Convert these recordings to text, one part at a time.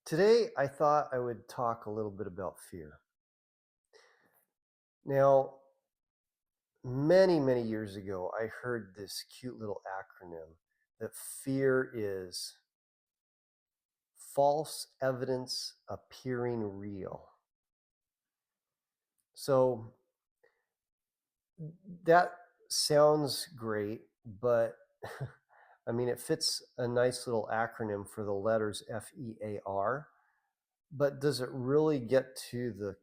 Today, I thought I would talk a little bit about fear. Now, many years ago, I heard this cute little acronym that fear is false evidence appearing real. So that sounds great, but I mean, it fits a nice little acronym for the letters FEAR, but does it really get to the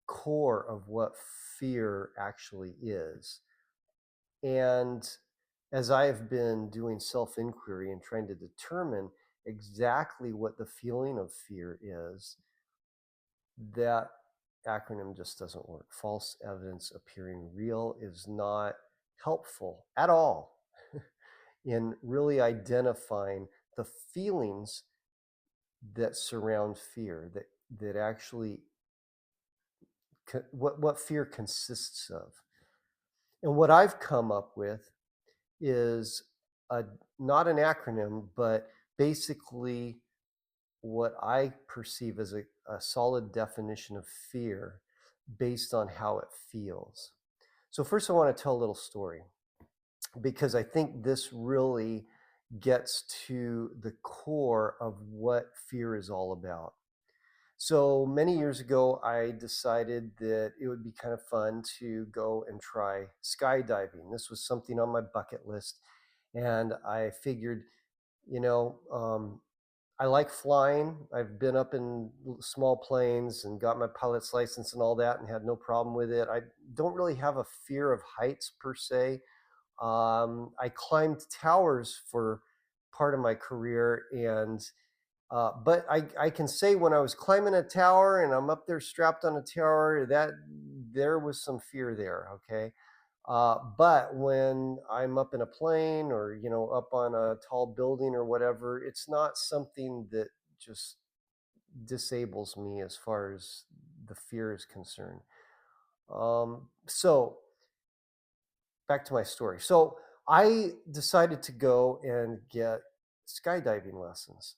core of what fear actually is? And as I have been doing self inquiry and trying to determine exactly what the feeling of fear is, that acronym just doesn't work. False evidence appearing real is not helpful at all in really identifying the feelings that surround fear, that actually what fear consists of. And what I've come up with is a not an acronym, but basically what I perceive as a solid definition of fear based on how it feels. So first I want to tell a little story because I think this really gets to the core of what fear is all about. So many years ago, I decided that it would be kind of fun to go and try skydiving. This was something on my bucket list. And I figured, you know, um, I like flying. I've been up in small planes and got my pilot's license and all that and had no problem with it. I don't really have a fear of heights per se. I climbed towers for part of my career, and but I can say when I was climbing a tower and I'm up there strapped on a tower, that there was some fear there. Okay. But when I'm up in a plane or, up on a tall building or whatever, it's not something that just disables me as far as the fear is concerned. So back to my story. So I decided to go and get skydiving lessons.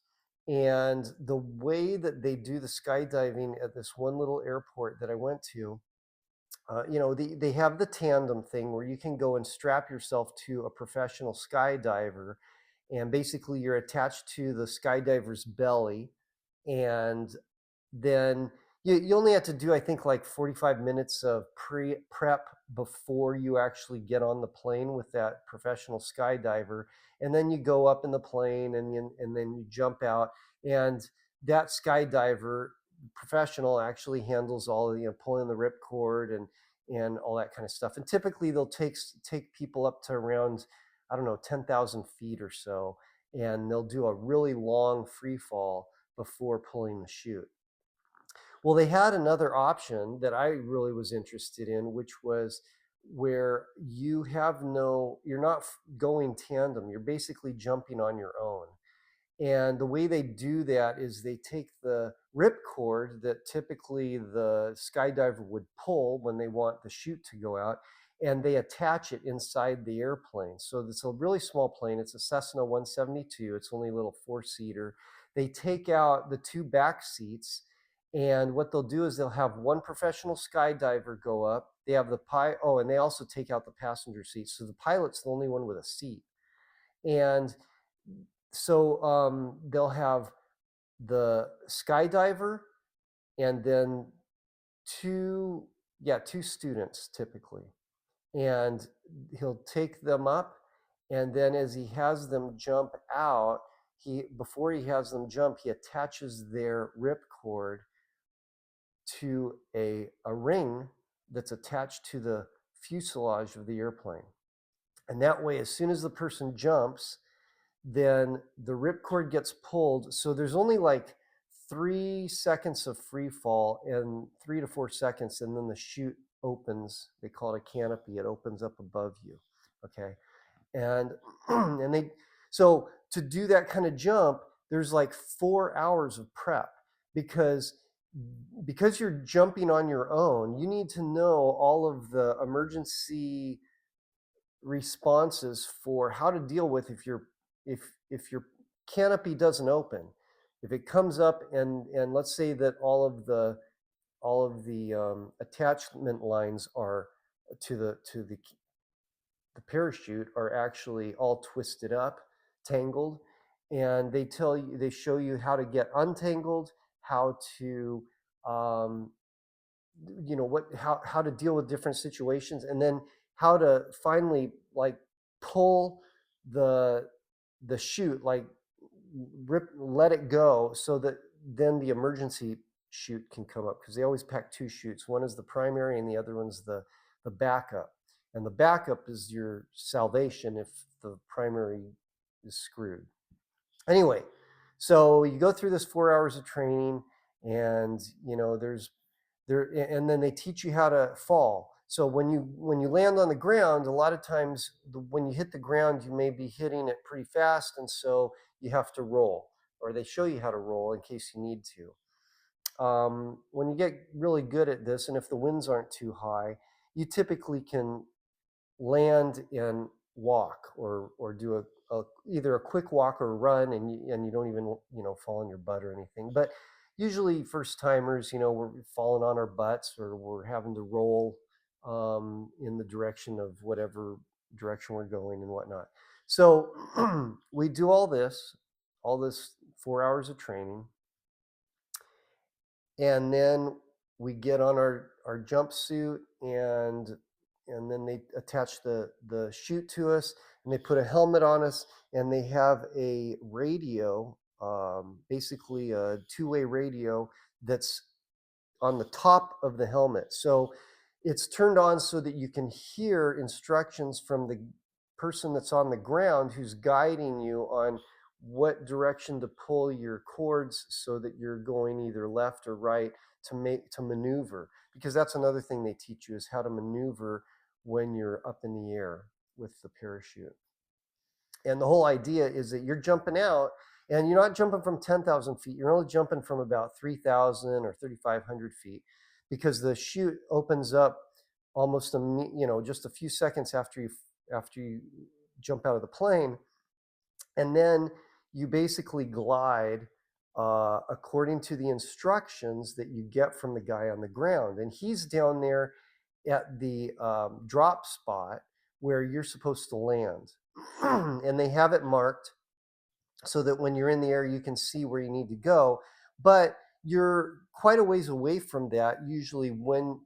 And the way that they do the skydiving at this one little airport that I went to, they have the tandem thing where you can go and strap yourself to a professional skydiver. And basically, you're attached to the skydiver's belly. And then you only have to do, I think, like 45 minutes of prep before you actually get on the plane with that professional skydiver. And then you go up in the plane and then you jump out. And that skydiver professional actually handles all of the, pulling the ripcord and all that kind of stuff. And typically they'll take people up to around, I don't know, 10,000 feet or so, and they'll do a really long free fall before pulling the chute. Well, they had another option that I really was interested in, which was where you're not going tandem, you're basically jumping on your own. And the way they do that is they take the rip cord that typically the skydiver would pull when they want the chute to go out, and they attach it inside the airplane. So it's a really small plane. It's a Cessna 172. It's only a little four-seater. They take out the two back seats, and what they'll do is they'll have one professional skydiver go up. They have the oh, and they also take out the passenger seat. So the pilot's the only one with a seat. And so they'll have the skydiver and then two, yeah, two students typically. And he'll take them up. And then as he has them jump out, before he has them jump, he attaches their ripcord to a ring that's attached to the fuselage of the airplane. And that way, as soon as the person jumps, then the ripcord gets pulled. So there's only like 3 seconds of free fall and 3 to 4 seconds, and then the chute opens. They call it a canopy. It opens up above you. Okay. And and they so to do that kind of jump, there's like 4 hours of prep because you're jumping on your own. You need to know all of the emergency responses for how to deal with if your canopy doesn't open. If it comes up and let's say that all of the attachment lines are to the parachute are actually all twisted up, tangled, and they show you how to get untangled, how to um, how to deal with different situations, and then how to finally like pull the the chute, like let it go so that then the emergency chute can come up, because they always pack two chutes. One is the primary and the other one's the backup. And the backup is your salvation if the primary is screwed. Anyway, so you go through this 4 hours of training, and there's there and then they teach you how to fall. So when you land on the ground, a lot of times when you hit the ground, you may be hitting it pretty fast, and so you have to roll, or they show you how to roll in case you need to. When you get really good at this, and if the winds aren't too high, you typically can land and walk, or do either a quick walk or a run, and you don't even fall on your butt or anything. But usually first timers, we're falling on our butts, or we're having to roll in the direction of whatever direction we're going and whatnot. So we do all this 4 hours of training, and then we get on our jumpsuit, and then they attach the chute to us, and they put a helmet on us, and they have a radio, basically a two-way radio that's on the top of the helmet. So it's turned on so that you can hear instructions from the person that's on the ground who's guiding you on what direction to pull your cords so that you're going either left or right to maneuver, because that's another thing they teach you, is how to maneuver when you're up in the air with the parachute. And the whole idea is that you're jumping out, and you're not jumping from 10,000 feet. You're only jumping from about 3,000 or 3,500 feet, because the chute opens up almost just a few seconds after you jump out of the plane. And then you basically glide according to the instructions that you get from the guy on the ground. And he's down there at the drop spot where you're supposed to land. And they have it marked so that when you're in the air, you can see where you need to go. But you're quite a ways away from that usually when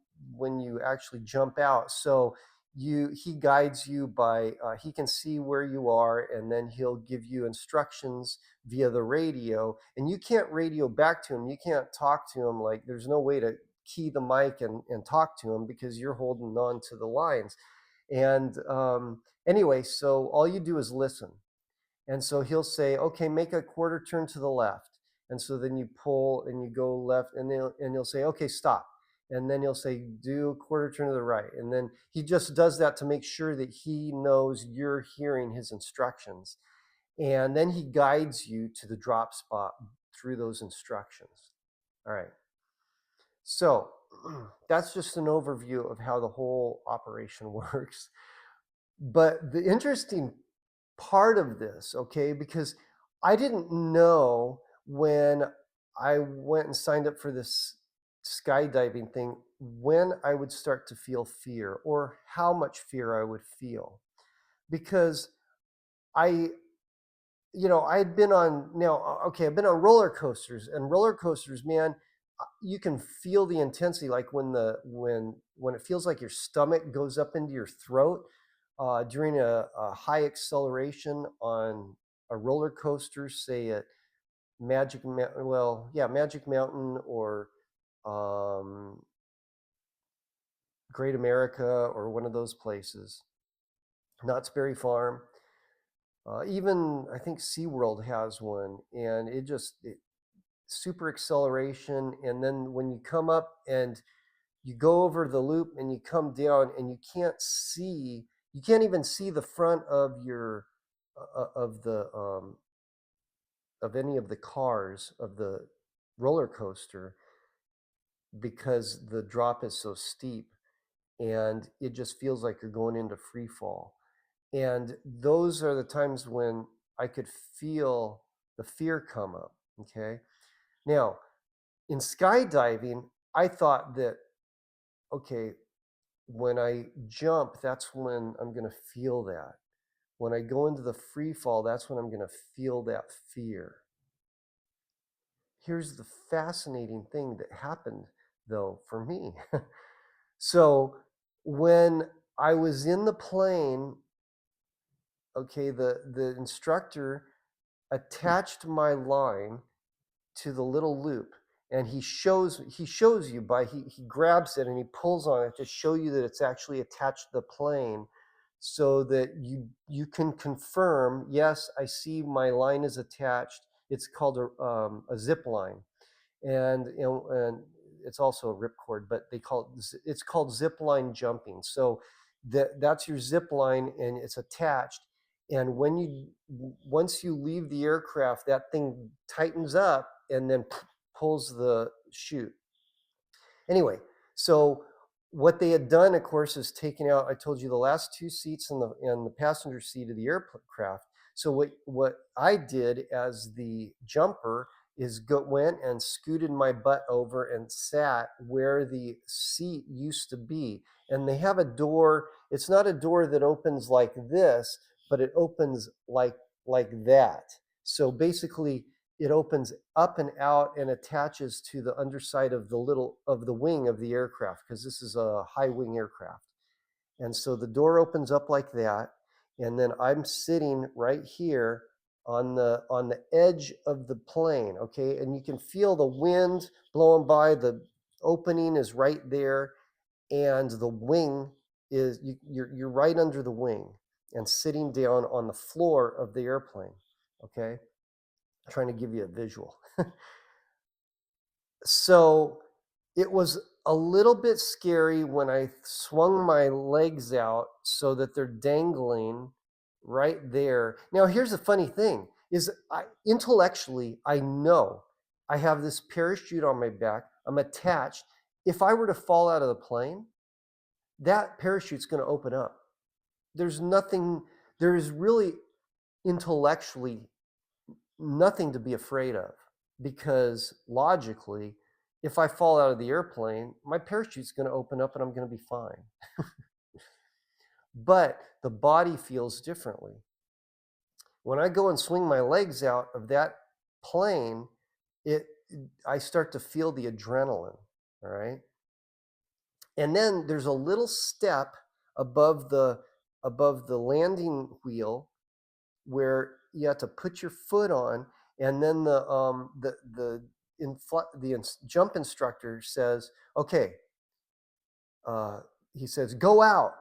you actually jump out. So he guides you by he can see where you are, and then he'll give you instructions via the radio, and you can't radio back to him. You can't talk to him. Like, there's no way to key the mic and talk to him, because you're holding on to the lines. And anyway, so all you do is listen. And so he'll say, okay, make a quarter turn to the left. And so then you pull and you go left, and he'll say, okay, stop. And then he'll say, do a quarter turn to the right. And then he just does that to make sure that he knows you're hearing his instructions. And then he guides you to the drop spot through those instructions. All right. So that's just an overview of how the whole operation works. But the interesting part of this, okay, because I didn't know when I went and signed up for this skydiving thing when I would start to feel fear, or how much fear I would feel. Because I, I'd been on now, okay, I've been on roller coasters, and roller coasters, man, you can feel the intensity, like when it feels like your stomach goes up into your throat during a high acceleration on a roller coaster, say at Magic Mountain, well, yeah, Magic Mountain, or um, Great America, or one of those places, Knott's Berry Farm. Even I think SeaWorld has one, and super acceleration. And then when you come up and you go over the loop and you come down, and you can't even see the front of your of the of any of the cars of the roller coaster, because the drop is so steep, and it just feels like you're going into free fall. And those are the times when I could feel the fear come up. Okay. Now, in skydiving, I thought that, okay, when I jump, that's when I'm going to feel that. When I go into the free fall, that's when I'm going to feel that fear. Here's the fascinating thing that happened, though, for me. So, when I was in the plane, okay, the instructor attached my line to the little loop, and he shows you by he grabs it and he pulls on it to show you that it's actually attached to the plane, so that you can confirm, yes, I see my line is attached. It's called a zip line, and and it's also a ripcord, but it's called zip line jumping. So that's your zip line, and it's attached. And once you leave the aircraft, that thing tightens up and then pulls the chute. Anyway, so what they had done, of course, is taken out. I told you the last two seats in the passenger seat of the aircraft. So what I did as the jumper is went and scooted my butt over and sat where the seat used to be. And they have a door. It's not a door that opens like this, but it opens like that. So basically, it opens up and out and attaches to the underside of the wing of the aircraft, because this is a high wing aircraft. And so the door opens up like that, and then I'm sitting right here on the edge of the plane, okay? And you can feel the wind blowing by. The opening is right there, and the wing is you're right under the wing and sitting down on the floor of the airplane, okay? Trying to give you a visual. So it was a little bit scary when I swung my legs out so that they're dangling right there. Now, here's the funny thing is intellectually, I know I have this parachute on my back. I'm attached. If I were to fall out of the plane, that parachute's going to open up. There's nothing, there is really intellectually nothing to be afraid of, because logically, if I fall out of the airplane, my parachute's going to open up and I'm going to be fine. But the body feels differently. When I go and swing my legs out of that plane, it I start to feel the adrenaline, all right? And then there's a little step above the landing wheel where you have to put your foot on, and then the jump instructor says, "Okay," uh, he says, "Go out."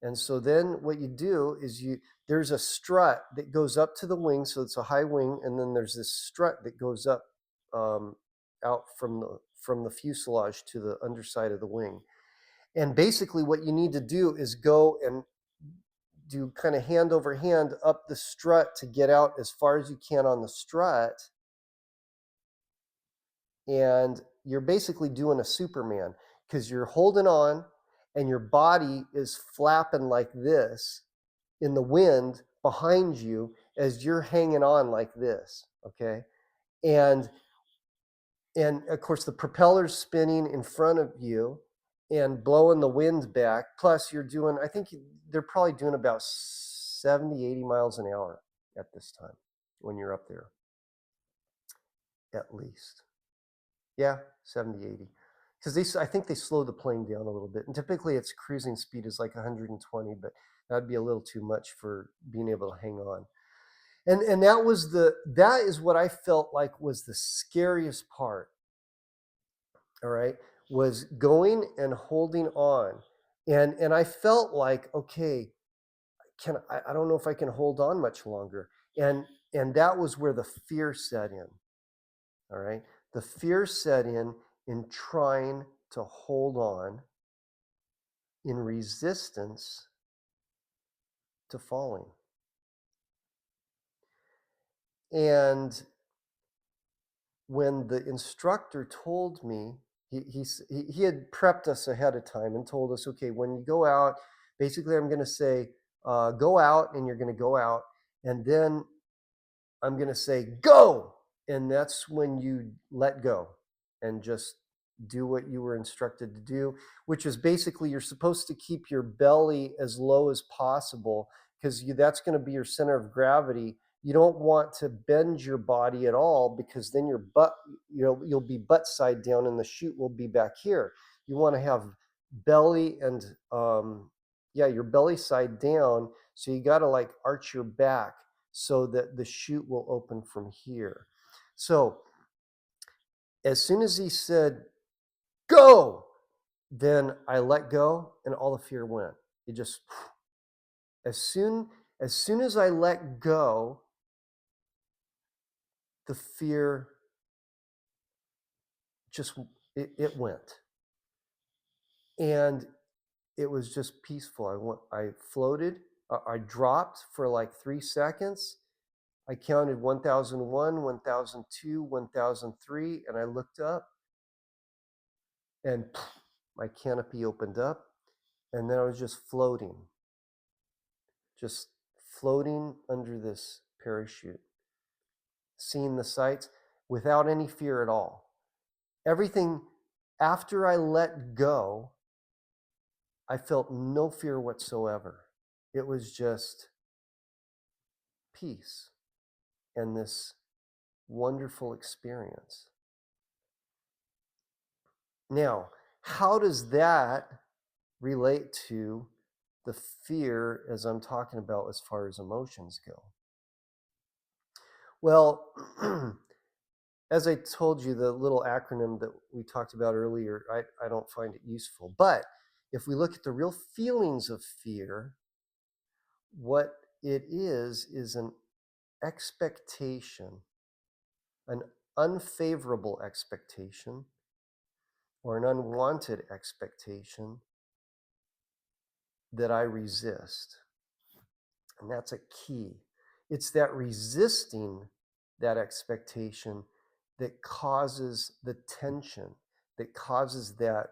And so then what you do is there's a strut that goes up to the wing, so it's a high wing, and then there's this strut that goes up um, out from the fuselage to the underside of the wing. And basically, what you need to do is go and do kind of hand over hand up the strut to get out as far as you can on the strut. And you're basically doing a Superman, because you're holding on and your body is flapping like this in the wind behind you as you're hanging on like this. Okay. And and of course the propeller's spinning in front of you and blowing the wind back. Plus you're doing, I think they're probably doing about 70, 80 miles an hour at this time when you're up there, at least. Yeah, 70, 80. Because I think they slow the plane down a little bit. And typically its cruising speed is like 120, but that'd be a little too much for being able to hang on. And that is what I felt like was the scariest part. All right, was going and holding on. And I felt like, okay, I don't know if I can hold on much longer. And that was where the fear set in. All right. The fear set in trying to hold on, in resistance to falling. And when the instructor told me, he had prepped us ahead of time and told us, okay, when you go out, basically, I'm going to say, go out, and you're going to go out. And then I'm going to say, go. And that's when you let go and just do what you were instructed to do, which is basically you're supposed to keep your belly as low as possible because that's going to be your center of gravity. You don't want to bend your body at all because then your butt, you'll be butt side down and the chute will be back here. You want to have belly and yeah, your belly side down. So you got to like arch your back so that the chute will open from here. So as soon as he said, go, then I let go and all the fear went. It just, as soon as I let go, the fear just, it went. And it was just peaceful. I floated, I dropped for like 3 seconds. I counted 1001, 1002, 1003, and I looked up and my canopy opened up. And then I was just floating under this parachute, seeing the sights without any fear at all. Everything after I let go, I felt no fear whatsoever. It was just peace and this wonderful experience. Now, how does that relate to the fear as I'm talking about as far as emotions go? Well, as I told you, the little acronym that we talked about earlier, I don't find it useful. But if we look at the real feelings of fear, what it is an expectation, an unfavorable expectation, or an unwanted expectation that I resist. And that's a key. It's that resisting that expectation that causes the tension, that causes that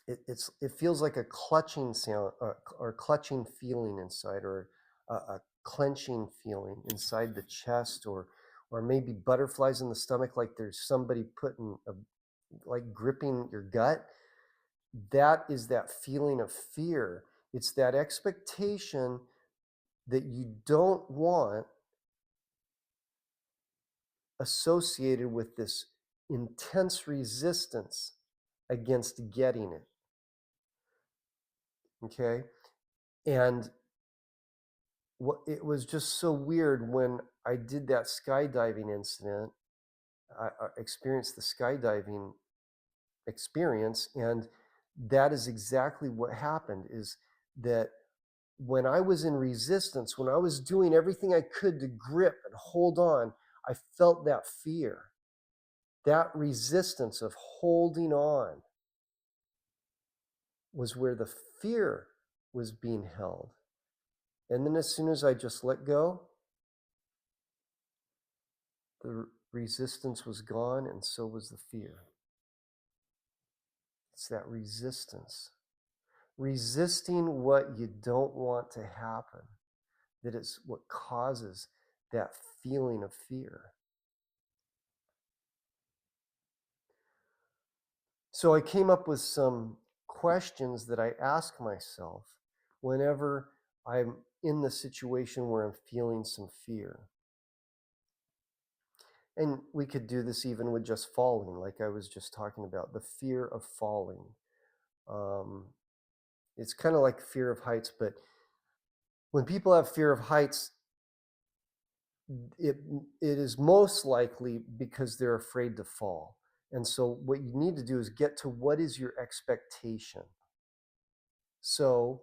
it feels like a clutching sound or clutching feeling inside, or a clenching feeling inside the chest, or maybe butterflies in the stomach, like there's somebody putting like gripping your gut. That is that feeling of fear. It's that expectation that you don't want associated with this intense resistance against getting it. Okay. And what it was just so weird when I did that skydiving incident. I experienced the skydiving experience, and that is exactly what happened. Is that when I was in resistance, when I was doing everything I could to grip and hold on, I felt that fear, that resistance of holding on was where the fear was being held. And then as soon as I just let go, the resistance was gone, and so was the fear. It's that resistance. Resisting what you don't want to happen, that is what causes that feeling of fear. So I came up with some questions that I ask myself whenever I'm in the situation where I'm feeling some fear. And we could do this even with just falling, like I was just talking about, the fear of falling. Um, it's kind of like fear of heights, but when people have fear of heights, it it is most likely because they're afraid to fall. And so what you need to do is get to what is your expectation. So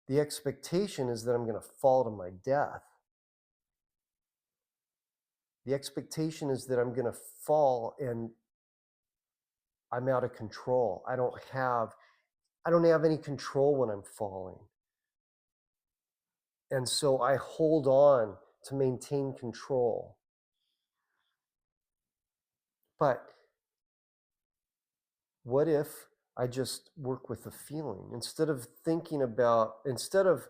the expectation is that I'm going to fall to my death. The expectation is that I'm going to fall and I'm out of control. I don't have any control when I'm falling. And so I hold on to maintain control. But what if I just work with the feeling instead of thinking about, instead of,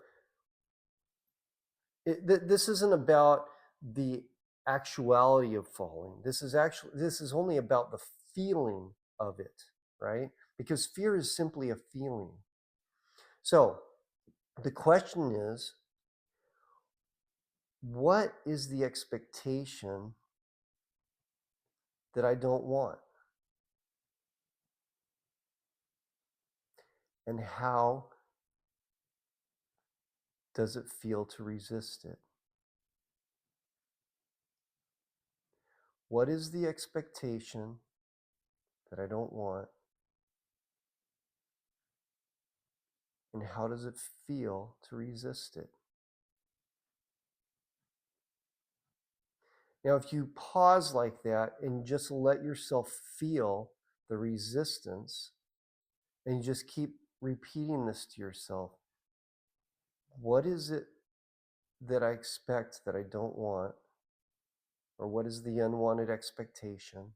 this isn't about the actuality of falling. This is only about the feeling of it, right? Because fear is simply a feeling. So the question is, what is the expectation that I don't want? And how does it feel to resist it? What is the expectation that I don't want? And how does it feel to resist it? Now, if you pause like that and just let yourself feel the resistance, and you just keep repeating this to yourself, what is it that I expect that I don't want? Or what is the unwanted expectation?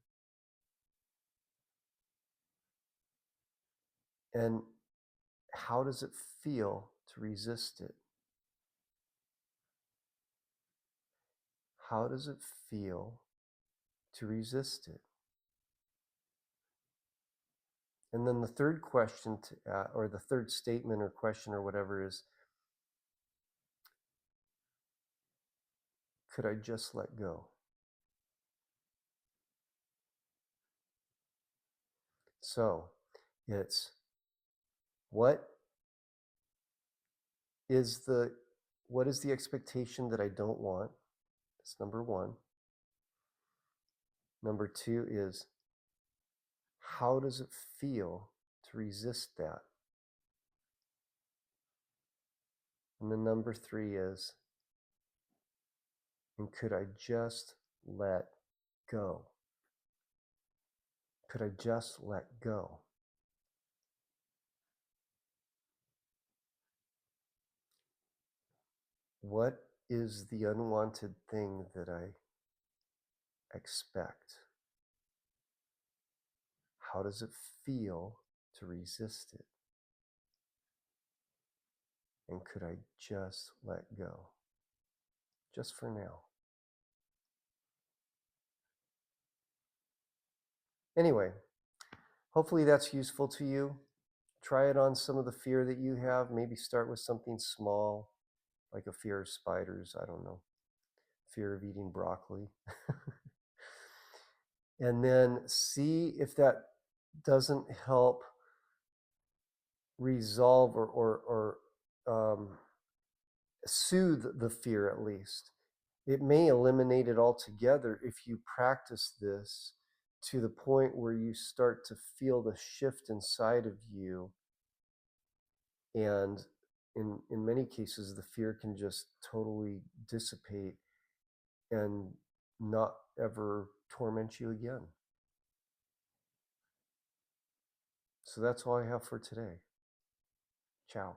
And how does it feel to resist it? How does it feel to resist it? And then the third question, or the third statement or question or whatever is, could I just let go? So it's what is the what is the expectation that I don't want? That's number one. Number two is, how does it feel to resist that? And then number three is, and could I just let go? Could I just let go? What is the unwanted thing that I expect? How does it feel to resist it? And could I just let go? Just for now. Anyway, hopefully that's useful to you. Try it on some of the fear that you have. Maybe start with something small, like a fear of spiders. I don't know. Fear of eating broccoli. And then see if that doesn't help resolve or soothe the fear at least. It may eliminate it altogether if you practice this to the point where you start to feel the shift inside of you. And in many cases, the fear can just totally dissipate and not ever torment you again. So that's all I have for today. Ciao.